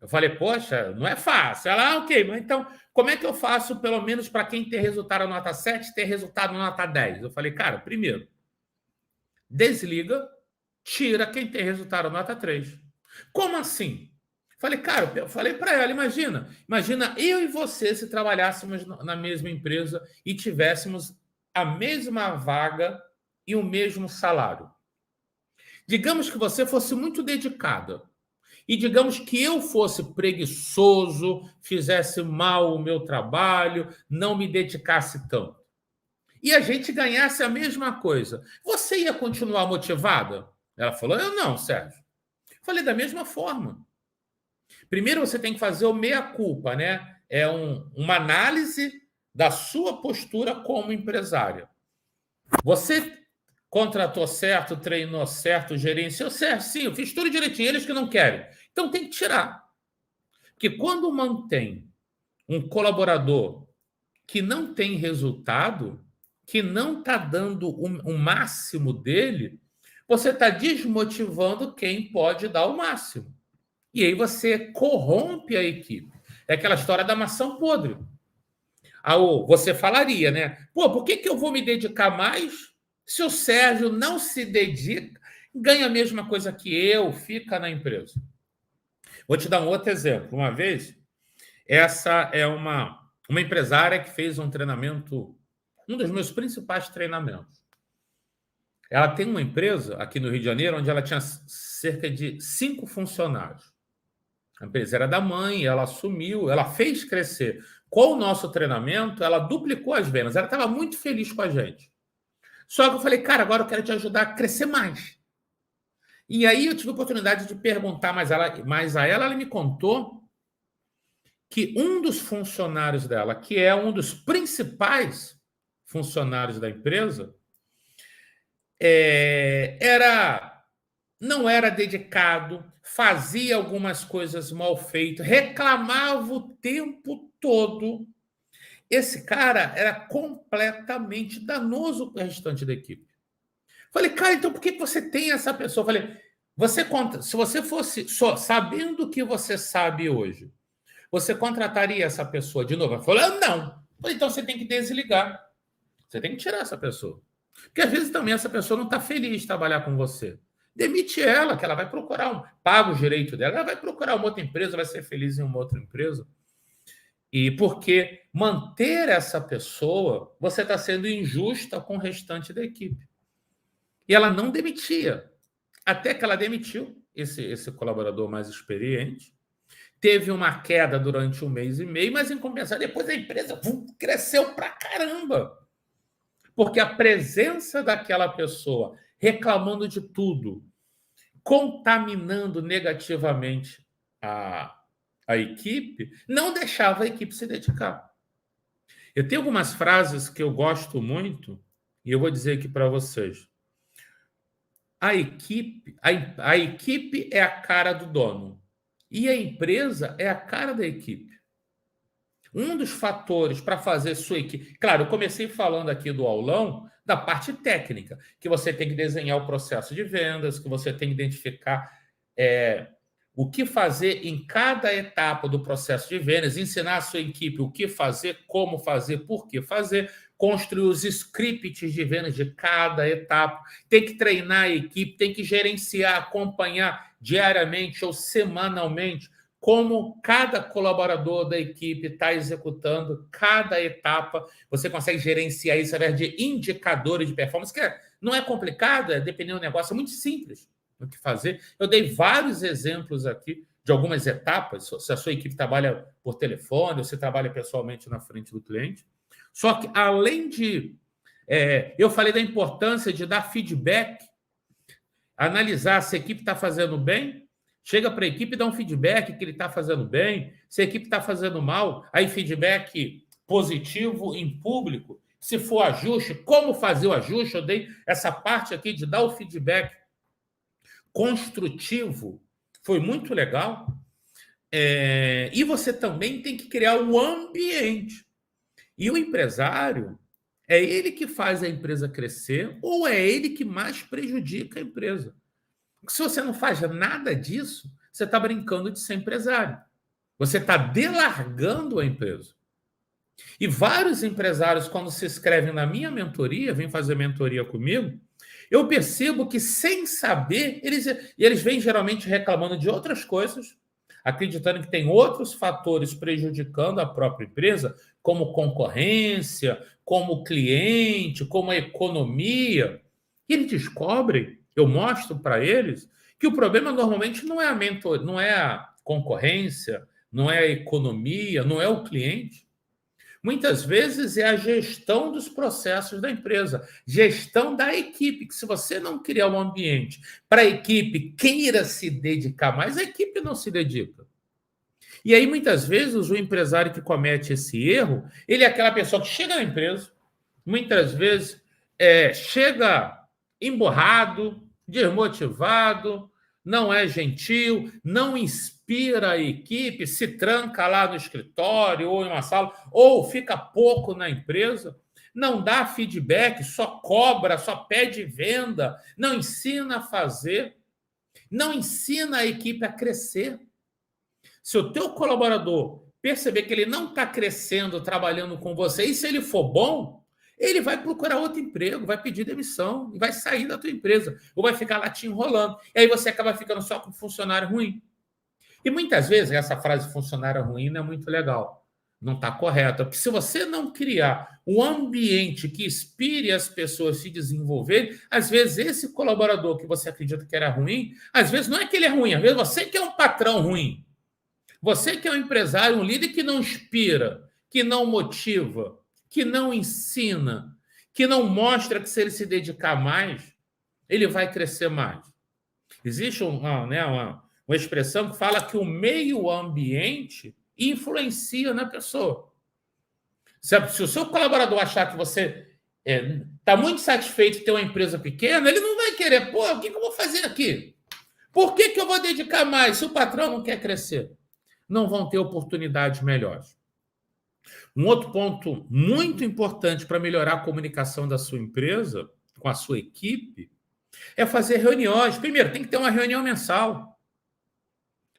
Eu falei, poxa, não é fácil. Ela, ok, mas então, como é que eu faço, pelo menos, para quem tem resultado nota 7, ter resultado nota 10? Eu falei, cara, primeiro, desliga, tira quem tem resultado nota 3. Como assim? Falei, cara, eu falei para ela, imagina eu e você se trabalhássemos na mesma empresa e tivéssemos a mesma vaga e o mesmo salário. Digamos que você fosse muito dedicada. E digamos que eu fosse preguiçoso, fizesse mal o meu trabalho, não me dedicasse tanto. E a gente ganhasse a mesma coisa. Você ia continuar motivada? Ela falou, eu não, Sérgio. Falei, da mesma forma. Primeiro você tem que fazer o meia-culpa, né? É uma análise da sua postura como empresária. Você contratou certo, treinou certo, gerenciou certo. Sim, eu fiz tudo direitinho. Eles que não querem. Então tem que tirar. Porque quando mantém um colaborador que não tem resultado, que não está dando o máximo dele, você está desmotivando quem pode dar o máximo. E aí você corrompe a equipe. É aquela história da maçã podre. Você falaria, né? Pô, por que eu vou me dedicar mais se o Sérgio não se dedica, ganha a mesma coisa que eu, fica na empresa? Vou te dar um outro exemplo. Uma vez, essa é uma empresária que fez um treinamento, um dos meus principais treinamentos. Ela tem uma empresa aqui no Rio de Janeiro onde ela tinha cerca de 5 funcionários. A empresa era da mãe, ela assumiu, ela fez crescer. Com o nosso treinamento, ela duplicou as vendas. Ela estava muito feliz com a gente. Só que eu falei, cara, agora eu quero te ajudar a crescer mais. E aí eu tive a oportunidade de perguntar mais a ela. Ela me contou que um dos funcionários dela, que é um dos principais funcionários da empresa, não era dedicado, fazia algumas coisas mal feitas, reclamava o tempo todo. Esse cara era completamente danoso para o restante da equipe. Falei, cara, então por que você tem essa pessoa? Falei, se você fosse só sabendo o que você sabe hoje, você contrataria essa pessoa de novo? Ela falou, não. Falei, então você tem que desligar. Você tem que tirar essa pessoa. Porque às vezes também essa pessoa não está feliz de trabalhar com você. Demite ela, que ela vai procurar paga o direito dela, ela vai procurar uma outra empresa, vai ser feliz em uma outra empresa. E porque manter essa pessoa, você está sendo injusta com o restante da equipe. E ela não demitia. Até que ela demitiu esse colaborador mais experiente. Teve uma queda durante 1 mês e meio, mas em compensação, depois a empresa cresceu pra caramba. Porque a presença daquela pessoa reclamando de tudo, contaminando negativamente a equipe, não deixava a equipe se dedicar. Eu tenho algumas frases que eu gosto muito e eu vou dizer aqui para vocês. A equipe é a cara do dono e a empresa é a cara da equipe. Um dos fatores para fazer sua equipe. Claro, eu comecei falando aqui do aulão da parte técnica, que você tem que desenhar o processo de vendas, que você tem que identificar o que fazer em cada etapa do processo de vendas, ensinar a sua equipe o que fazer, como fazer, por que fazer, construir os scripts de vendas de cada etapa, tem que treinar a equipe, tem que gerenciar, acompanhar diariamente ou semanalmente como cada colaborador da equipe está executando cada etapa. Você consegue gerenciar isso através de indicadores de performance, que não é complicado, dependendo do negócio, é muito simples o que fazer. Eu dei vários exemplos aqui de algumas etapas, se a sua equipe trabalha por telefone, ou você trabalha pessoalmente na frente do cliente. Só que, além de... eu falei da importância de dar feedback, analisar se a equipe está fazendo bem. Chega para a equipe e dá um feedback que ele está fazendo bem. Se a equipe está fazendo mal, aí feedback positivo em público. Se for ajuste, como fazer o ajuste? Eu dei essa parte aqui de dar o feedback construtivo. Foi muito legal. E você também tem que criar o ambiente. E o empresário, é ele que faz a empresa crescer ou é ele que mais prejudica a empresa? Porque se você não faz nada disso, você está brincando de ser empresário. Você está delargando a empresa. E vários empresários, quando se inscrevem na minha mentoria, vêm fazer mentoria comigo, eu percebo que, sem saber, eles vêm geralmente reclamando de outras coisas, acreditando que tem outros fatores prejudicando a própria empresa, como concorrência, como cliente, como a economia. E eles descobrem, eu mostro para eles, que o problema normalmente não é não é a concorrência, não é a economia, não é o cliente. Muitas vezes é a gestão dos processos da empresa, gestão da equipe, que se você não criar um ambiente para a equipe queira se dedicar mais, a equipe não se dedica. E aí, muitas vezes, o empresário que comete esse erro, ele é aquela pessoa que chega na empresa, muitas vezes chega emburrado, desmotivado, não é gentil, não inspira a equipe, se tranca lá no escritório ou em uma sala, ou fica pouco na empresa, não dá feedback, só cobra, só pede venda, não ensina a fazer, não ensina a equipe a crescer. Se o teu colaborador perceber que ele não está crescendo trabalhando com você, e se ele for bom, ele vai procurar outro emprego, vai pedir demissão, e vai sair da tua empresa, ou vai ficar lá te enrolando. E aí você acaba ficando só com funcionário ruim. E muitas vezes essa frase funcionário ruim não é muito legal. Não está correta. Porque se você não criar um ambiente que inspire as pessoas a se desenvolverem, às vezes esse colaborador que você acredita que era ruim, às vezes não é que ele é ruim, às vezes você que é um patrão ruim. Você que é um empresário, um líder que não inspira, que não motiva, que não ensina, que não mostra que se ele se dedicar mais, ele vai crescer mais. Existe uma expressão que fala que o meio ambiente influencia na pessoa. Se o seu colaborador achar que você está muito satisfeito de ter uma empresa pequena, ele não vai querer, o que eu vou fazer aqui? Por que eu vou dedicar mais se o patrão não quer crescer? Não vão ter oportunidades melhores. Um outro ponto muito importante para melhorar a comunicação da sua empresa com a sua equipe é fazer reuniões. Primeiro, tem que ter uma reunião mensal.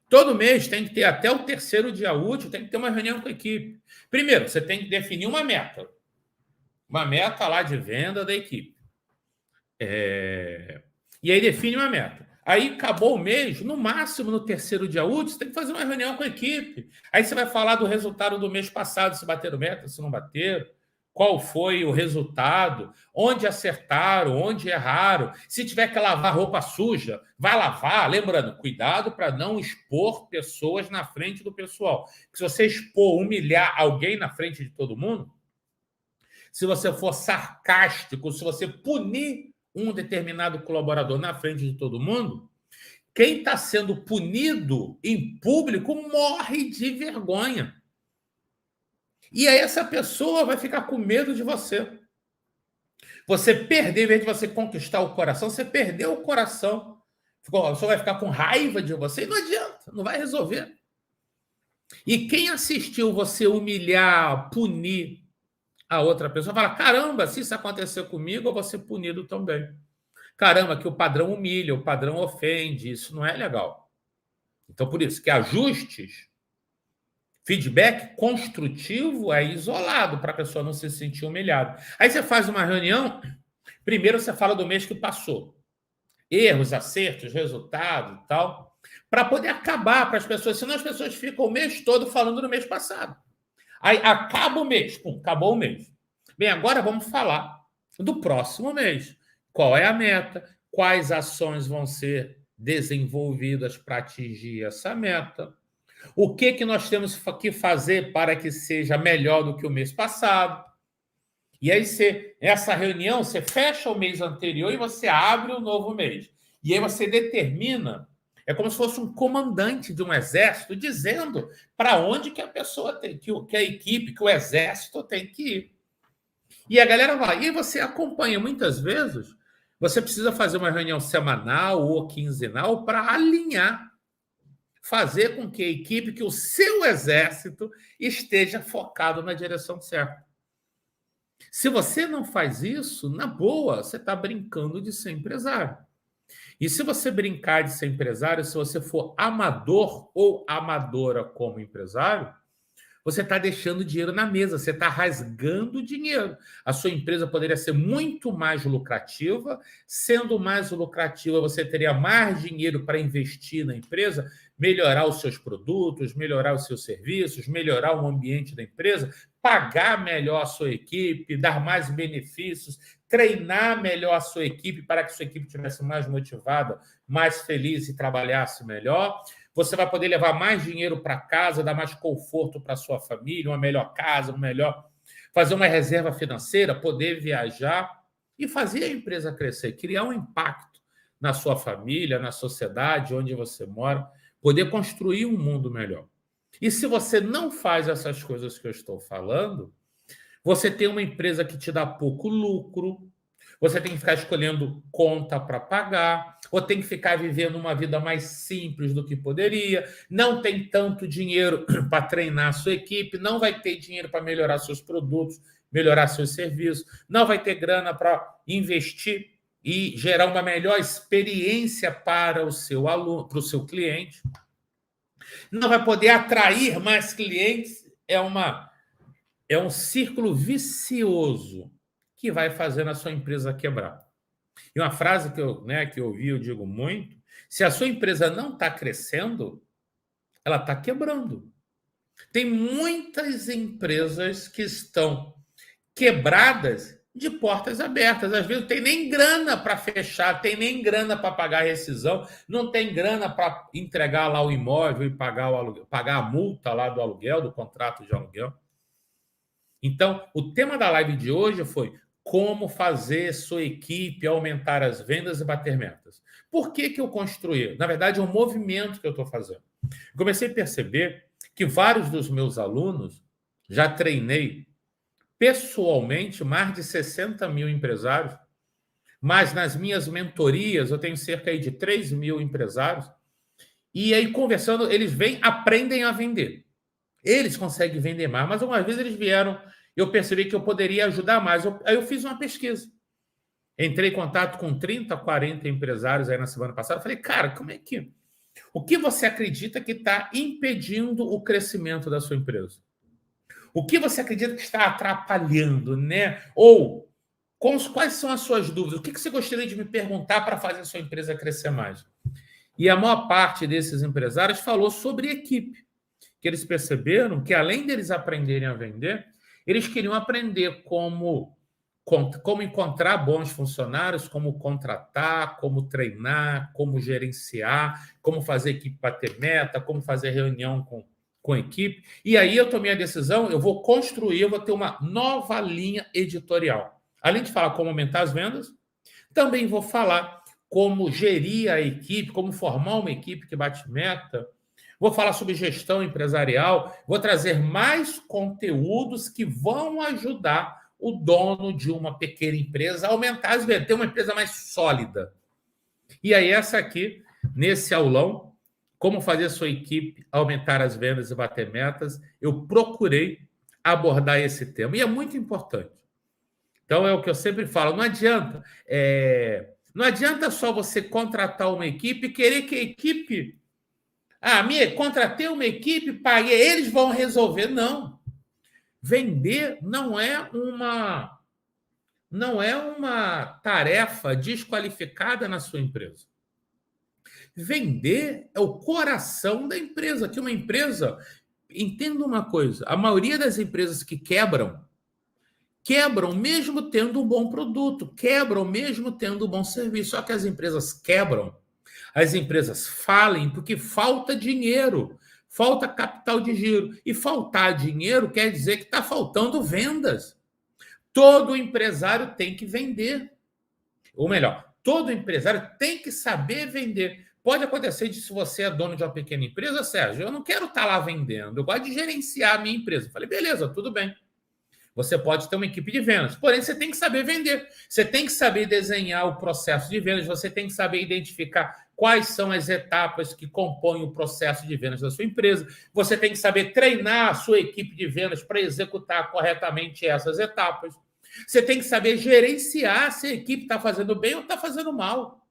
Todo mês tem que ter, até o terceiro dia útil, tem que ter uma reunião com a equipe. Primeiro, você tem que definir uma meta. Uma meta lá de venda da equipe. E aí define uma meta. Aí acabou o mês, no máximo no terceiro dia útil, você tem que fazer uma reunião com a equipe. Aí você vai falar do resultado do mês passado, se bateram meta, se não bateram, qual foi o resultado, onde acertaram, onde erraram. Se tiver que lavar roupa suja, vai lavar. Lembrando, cuidado para não expor pessoas na frente do pessoal. Porque se você expor, humilhar alguém na frente de todo mundo, se você for sarcástico, se você punir um determinado colaborador na frente de todo mundo, Quem está sendo punido em público morre de vergonha. E aí essa pessoa vai ficar com medo de você. Você perder, em vez de você conquistar o coração, você perdeu o coração. A pessoa vai ficar com raiva de você e não adianta, não vai resolver. E quem assistiu você humilhar, punir a outra pessoa, fala: caramba, se isso acontecer comigo, eu vou ser punido também. Caramba, que o padrão humilha, o padrão ofende, isso não é legal. Então, por isso que ajustes, feedback construtivo é isolado para a pessoa não se sentir humilhada. Aí você faz uma reunião, primeiro você fala do mês que passou. Erros, acertos, resultado e tal, para poder acabar para as pessoas, senão as pessoas ficam o mês todo falando no mês passado. Aí acaba o mês, pum, acabou o mês. Bem, agora vamos falar do próximo mês. Qual é a meta? Quais ações vão ser desenvolvidas para atingir essa meta? O que nós temos que fazer para que seja melhor do que o mês passado? E aí, essa reunião, você fecha o mês anterior e você abre o novo mês. E aí você determina, é como se fosse um comandante de um exército dizendo para onde que a pessoa tem, que a equipe, que o exército tem que ir. E a galera vai. E aí você acompanha muitas vezes, você precisa fazer uma reunião semanal ou quinzenal para alinhar, fazer com que a equipe, que o seu exército esteja focado na direção certa. Se você não faz isso, na boa, você está brincando de ser empresário. E se você brincar de ser empresário, se você for amador ou amadora como empresário, você está deixando dinheiro na mesa, você está rasgando dinheiro. A sua empresa poderia ser muito mais lucrativa. Sendo mais lucrativa, você teria mais dinheiro para investir na empresa, melhorar os seus produtos, melhorar os seus serviços, melhorar o ambiente da empresa, pagar melhor a sua equipe, dar mais benefícios, treinar melhor a sua equipe para que a sua equipe estivesse mais motivada, mais feliz e trabalhasse melhor. Você vai poder levar mais dinheiro para casa, dar mais conforto para a sua família, uma melhor casa, fazer uma reserva financeira, poder viajar e fazer a empresa crescer, criar um impacto na sua família, na sociedade onde você mora, poder construir um mundo melhor. E se você não faz essas coisas que eu estou falando, você tem uma empresa que te dá pouco lucro, você tem que ficar escolhendo conta para pagar, ou tem que ficar vivendo uma vida mais simples do que poderia, não tem tanto dinheiro para treinar a sua equipe, não vai ter dinheiro para melhorar seus produtos, melhorar seus serviços, não vai ter grana para investir e gerar uma melhor experiência para o seu aluno, para o seu cliente, não vai poder atrair mais clientes, é um círculo vicioso que vai fazendo a sua empresa quebrar. E uma frase que eu ouvi, eu digo muito: se a sua empresa não está crescendo, ela está quebrando. Tem muitas empresas que estão quebradas de portas abertas. Às vezes não tem nem grana para fechar, tem nem grana para pagar a rescisão, não tem grana para entregar lá o imóvel e pagar a multa lá do aluguel, do contrato de aluguel. Então, o tema da live de hoje foi como fazer sua equipe aumentar as vendas e bater metas. Por que eu construí? Na verdade, é um movimento que eu estou fazendo. Comecei a perceber que vários dos meus alunos, já treinei pessoalmente mais de 60 mil empresários, mas nas minhas mentorias eu tenho cerca de 3 mil empresários, e aí conversando, eles aprendem a vender. Eles conseguem vender mais, mas algumas vezes eles vieram, eu percebi que eu poderia ajudar mais. Aí eu fiz uma pesquisa. Entrei em contato com 30, 40 empresários aí na semana passada. Falei, cara, o que você acredita que está impedindo o crescimento da sua empresa? O que você acredita que está atrapalhando, né? Ou quais são as suas dúvidas? O que você gostaria de me perguntar para fazer a sua empresa crescer mais? E a maior parte desses empresários falou sobre equipe, que eles perceberam que, além deles aprenderem a vender, eles queriam aprender como encontrar bons funcionários, como contratar, como treinar, como gerenciar, como fazer equipe bater meta, como fazer reunião com equipe. E aí eu tomei a decisão, eu vou ter uma nova linha editorial. Além de falar como aumentar as vendas, também vou falar como gerir a equipe, como formar uma equipe que bate meta. Vou falar sobre gestão empresarial, vou trazer mais conteúdos que vão ajudar o dono de uma pequena empresa a aumentar as vendas, ter uma empresa mais sólida. E aí, essa aqui, nesse aulão, como fazer a sua equipe aumentar as vendas e bater metas, eu procurei abordar esse tema. E é muito importante. Então, é o que eu sempre falo, não adianta só você contratar uma equipe e querer que a equipe... contratei uma equipe, paguei, eles vão resolver. Não. Vender não é uma tarefa desqualificada na sua empresa. Vender é o coração da empresa. Que uma empresa, entenda uma coisa, a maioria das empresas que quebram mesmo tendo um bom produto, quebram mesmo tendo um bom serviço. Só que as empresas quebram, as empresas falem porque falta dinheiro, falta capital de giro. E faltar dinheiro quer dizer que está faltando vendas. Todo empresário tem que vender. Ou melhor, todo empresário tem que saber vender. Pode acontecer de, se você é dono de uma pequena empresa, Sérgio, eu não quero estar lá vendendo, eu gosto de gerenciar a minha empresa. Eu falei, beleza, tudo bem. Você pode ter uma equipe de vendas, porém você tem que saber vender. Você tem que saber desenhar o processo de vendas, você tem que saber identificar quais são as etapas que compõem o processo de vendas da sua empresa. Você tem que saber treinar a sua equipe de vendas para executar corretamente essas etapas. Você tem que saber gerenciar se a equipe está fazendo bem ou está fazendo mal.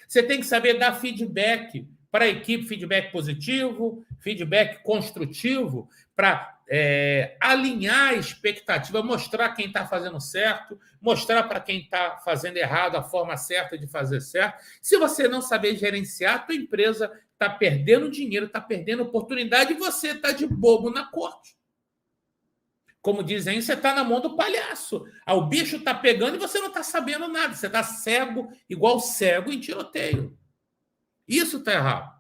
Você tem que saber dar feedback para a equipe, feedback positivo, feedback construtivo, para alinhar a expectativa, mostrar quem está fazendo certo, mostrar para quem está fazendo errado a forma certa de fazer certo. Se você não saber gerenciar, a tua empresa está perdendo dinheiro, está perdendo oportunidade e você está de bobo na corte. Como dizem, você está na mão do palhaço. O bicho está pegando e você não está sabendo nada. Você está cego, igual cego em tiroteio. Isso está errado.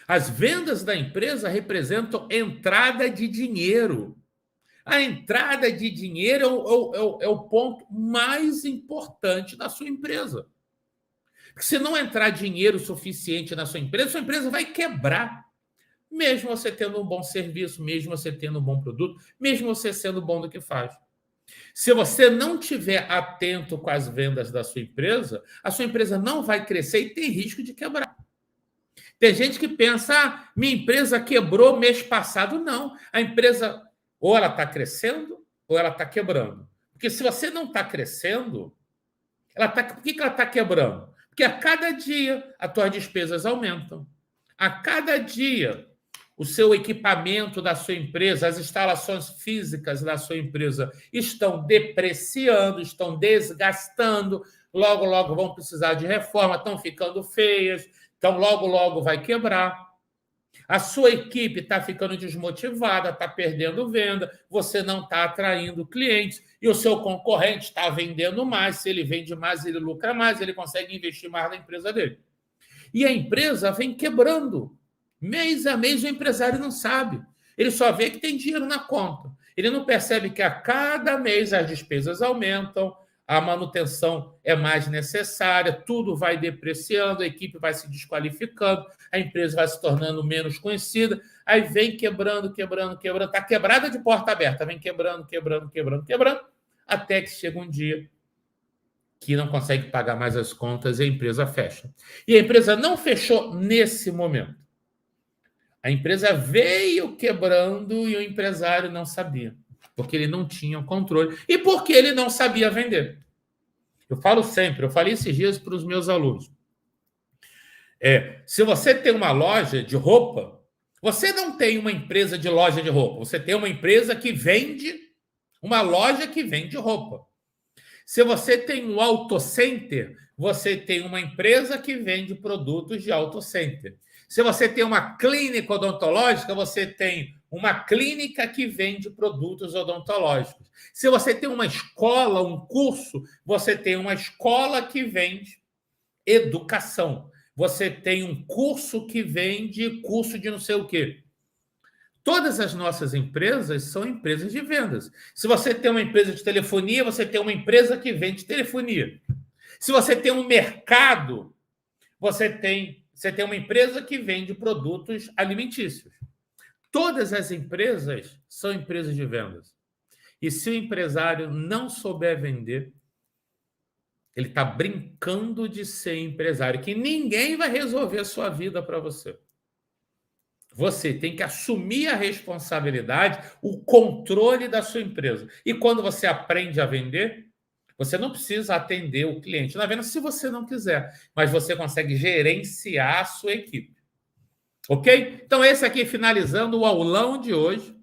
As vendas da empresa representam entrada de dinheiro. A entrada de dinheiro é o ponto mais importante da sua empresa. Porque se não entrar dinheiro suficiente na sua empresa vai quebrar. Mesmo você tendo um bom serviço, mesmo você tendo um bom produto, mesmo você sendo bom do que faz. Se você não estiver atento com as vendas da sua empresa, a sua empresa não vai crescer e tem risco de quebrar. Tem gente que pensa, minha empresa quebrou mês passado. Não, a empresa ou ela está crescendo ou ela está quebrando. Porque se você não está crescendo, por que ela está quebrando? Porque a cada dia as tuas despesas aumentam. A cada dia o seu equipamento da sua empresa, as instalações físicas da sua empresa estão depreciando, estão desgastando, logo, logo vão precisar de reforma, estão ficando feias, então logo, logo vai quebrar. A sua equipe está ficando desmotivada, está perdendo venda, você não está atraindo clientes e o seu concorrente está vendendo mais. Se ele vende mais, ele lucra mais, ele consegue investir mais na empresa dele. E a empresa vem quebrando. Mês a mês o empresário não sabe. Ele só vê que tem dinheiro na conta. Ele não percebe que a cada mês as despesas aumentam, a manutenção é mais necessária, tudo vai depreciando, a equipe vai se desqualificando, a empresa vai se tornando menos conhecida, aí vem quebrando. Está quebrada de porta aberta, vem quebrando, até que chega um dia que não consegue pagar mais as contas e a empresa fecha. E a empresa não fechou nesse momento. A empresa veio quebrando e o empresário não sabia, porque ele não tinha o controle e porque ele não sabia vender. Eu falo sempre, eu falei esses dias para os meus alunos. Se você tem uma loja de roupa, você não tem uma empresa de loja de roupa, você tem uma empresa que vende, uma loja que vende roupa. Se você tem um auto center, você tem uma empresa que vende produtos de auto center. Se você tem uma clínica odontológica, você tem uma clínica que vende produtos odontológicos. Se você tem uma escola, um curso, você tem uma escola que vende educação. Você tem um curso que vende curso de não sei o quê. Todas as nossas empresas são empresas de vendas. Se você tem uma empresa de telefonia, você tem uma empresa que vende telefonia. Se você tem um mercado, você tem uma empresa que vende produtos alimentícios. Todas as empresas são empresas de vendas. E se o empresário não souber vender, ele está brincando de ser empresário, que ninguém vai resolver a sua vida para você. Você tem que assumir a responsabilidade, o controle da sua empresa. E quando você aprende a vender, você não precisa atender o cliente na venda se você não quiser, mas você consegue gerenciar a sua equipe. Ok? Então, esse aqui, finalizando o aulão de hoje.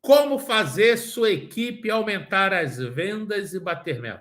Como fazer sua equipe aumentar as vendas e bater meta.